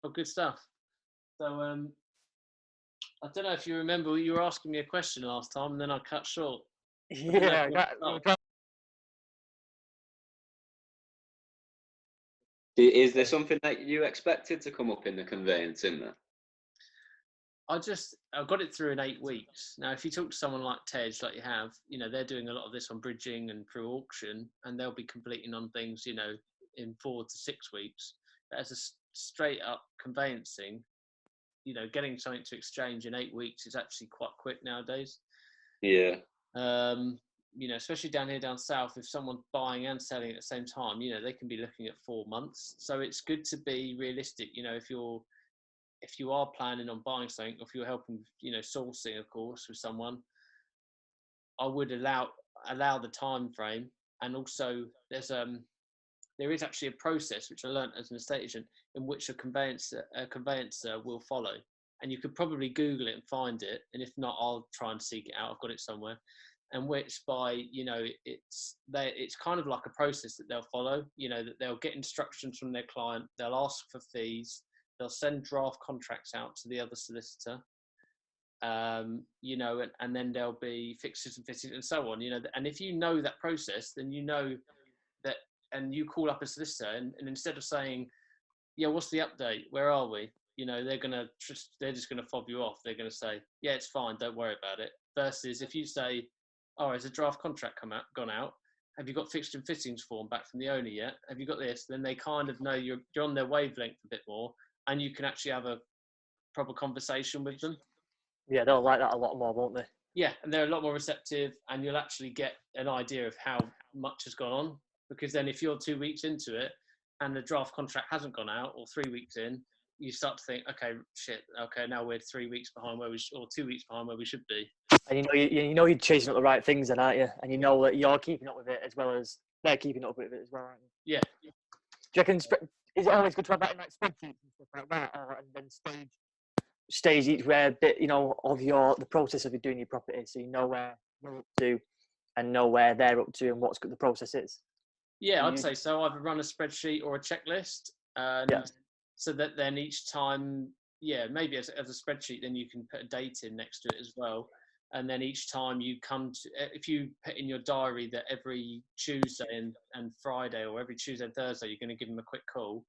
Oh, good stuff. So, I don't know if you remember, you were asking me a question last time, and then I cut short. Yeah, Is there something that you expected to come up in the conveyancing there? I got it through in 8 weeks. Now, if you talk to someone like Tej, like you have, they're doing a lot of this on bridging and through auction, and they'll be completing on things, in 4 to 6 weeks. But as a straight up conveyancing, getting something to exchange in 8 weeks is actually quite quick nowadays. Yeah. Especially down south, if someone's buying and selling at the same time, they can be looking at 4 months. So it's good to be realistic. If you are planning on buying something, or if you're helping, sourcing, of course, with someone, I would allow the time frame. And also, there is actually a process which I learned as an estate agent, in which a conveyancer will follow. And you could probably Google it and find it. And if not, I'll try and seek it out. I've got it somewhere. And which it's kind of like a process that they'll follow. That they'll get instructions from their client. They'll ask for fees. They'll send draft contracts out to the other solicitor. And then there'll be fixtures and fittings and so on. And if you know that process, then that, and you call up a solicitor, and instead of saying, yeah, what's the update? Where are we? They're just gonna fob you off. They're gonna say, yeah, it's fine, don't worry about it. Versus if you say, oh, has a draft contract gone out? Have you got fixture and fittings form back from the owner yet? Have you got this? Then they kind of know you're on their wavelength a bit more, and you can actually have a proper conversation with them. Yeah, they'll like that a lot more, won't they? Yeah, and they're a lot more receptive, and you'll actually get an idea of how much has gone on. Because then if you're 2 weeks into it and the draft contract hasn't gone out, or 3 weeks in, you start to think, okay, shit, okay, now we're 3 weeks behind or 2 weeks behind where we should be. And you're chasing up the right things then, aren't you? And you know that you're keeping up with it as well as they're keeping up with it as well, aren't you? Yeah. Do you reckon, is it always good to have that in like spreadsheets and stuff like that, and then stage each bit, of the process of doing your property, so you know where you're up to and know where they're up to and what the process is? Yeah, I'd say so. Either run a spreadsheet or a checklist, so that then each time, maybe as a spreadsheet, then you can put a date in next to it as well. And then each time you come to, if you put in your diary that every Tuesday and Friday, or every Tuesday and Thursday, you're going to give them a quick call,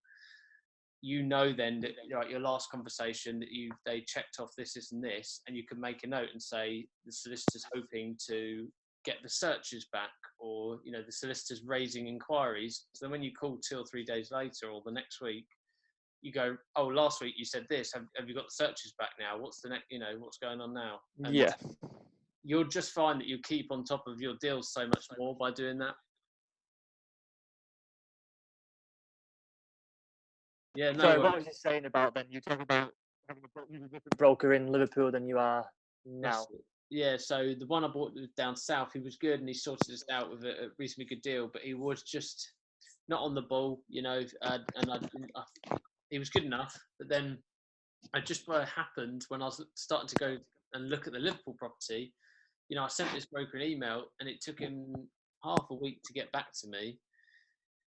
then that your last conversation that they checked off this and this, and you can make a note and say the solicitor's hoping to get the searches back, or the solicitor's raising inquiries. So then when you call 2 or 3 days later or the next week, you go, oh, last week you said this, have you got the searches back now? What's the next, what's going on now? And you'll just find that you keep on top of your deals so much more by doing that. Yeah, no. Sorry, what was you saying about then? You talk about having a different broker in Liverpool than you are now. Yeah, so the one I bought down south, he was good, and he sorted us out with a reasonably good deal, but he was just not on the ball, and he was good enough. But then what happened when I was starting to go and look at the Liverpool property, I sent this broker an email, and it took him half a week to get back to me.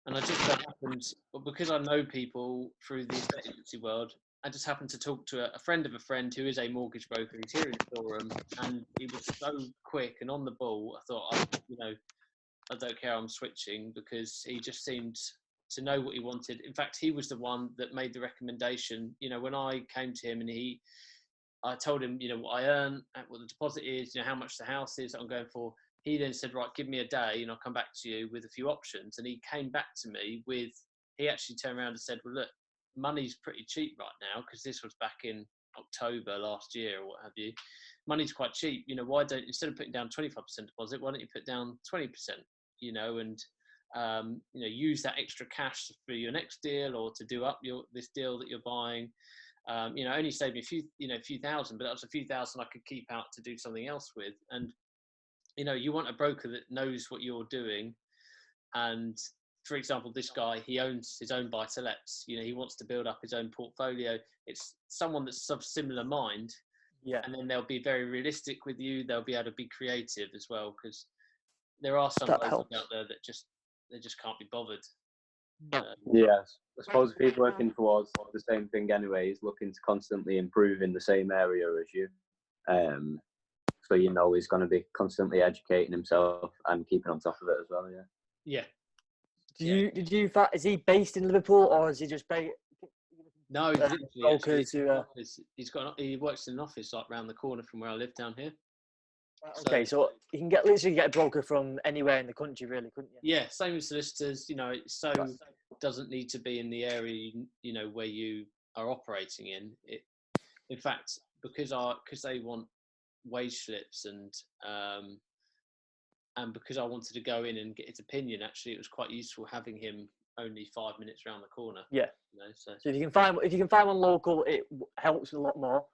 And I just happened, because I know people through the estate agency world, I just happened to talk to a friend of a friend who is a mortgage broker. He's here in Durham, and he was so quick and on the ball. I thought, I don't care, I'm switching, because he just seemed to know what he wanted. In fact, he was the one that made the recommendation. When I came to him and I told him, what I earn, what the deposit is, how much the house is that I'm going for. He then said, right, give me a day and I'll come back to you with a few options. And he came back to me he actually turned around and said, well, look, money's pretty cheap right now, because this was back in October last year or what have you. Money's quite cheap. Why don't, instead of putting down 25% deposit, why don't you put down 20%, and, use that extra cash for your next deal, or to do up this deal that you're buying. Only save me a few thousand, but that was a few thousand I could keep out to do something else with. And, you want a broker that knows what you're doing. And for example, this guy, he owns his own buy-to-lets. He wants to build up his own portfolio. It's someone that's of similar mind. Yeah. And then they'll be very realistic with you. They'll be able to be creative as well, because there are some brokers out there that just can't be bothered. No. Yes. I suppose if he's working towards the same thing anyway, he's looking to constantly improve in the same area as you. So you know he's going to be constantly educating himself and keeping on top of it as well. Yeah. Yeah. Is he based in Liverpool or is he just based? No, he's literally actually, to, he works in an office like round the corner from where I live down here. Okay, so you can literally get a broker from anywhere in the country, really, couldn't you? Yeah, same with solicitors. You know, doesn't need to be in the area where you are operating in. In fact, because they want wage slips and because I wanted to go in and get his opinion, actually, it was quite useful having him only 5 minutes around the corner. Yeah. So if you can find one local, it helps a lot more.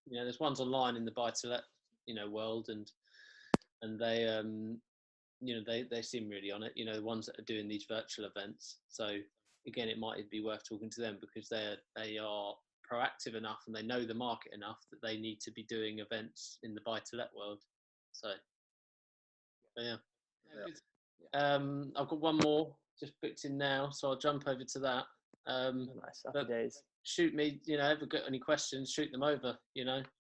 There's ones online in the buy-to-let world, and they they seem really on it. The ones that are doing these virtual events. So again, it might be worth talking to them because they are proactive enough and they know the market enough that they need to be doing events in the buy-to-let world. So yeah. I've got one more just booked in now, so I'll jump over to that. Nice, happy days. Shoot me, ever got any questions, shoot them over.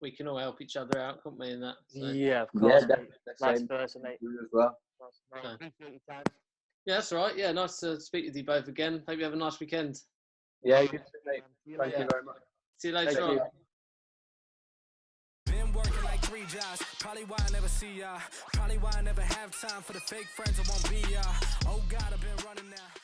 We can all help each other out, can't we, in that? So. Yeah, of course. Yeah, Vice versa, mate. As well. Yeah, that's all right. Yeah, nice to speak with you both again. Hope you have a nice weekend. Yeah, you too, mate. Thank you very much. See you later on. Been working like 3 jobs, probably why I never see ya. Probably why I never have time for the fake friends I won't be ya. Oh God, I've been running now.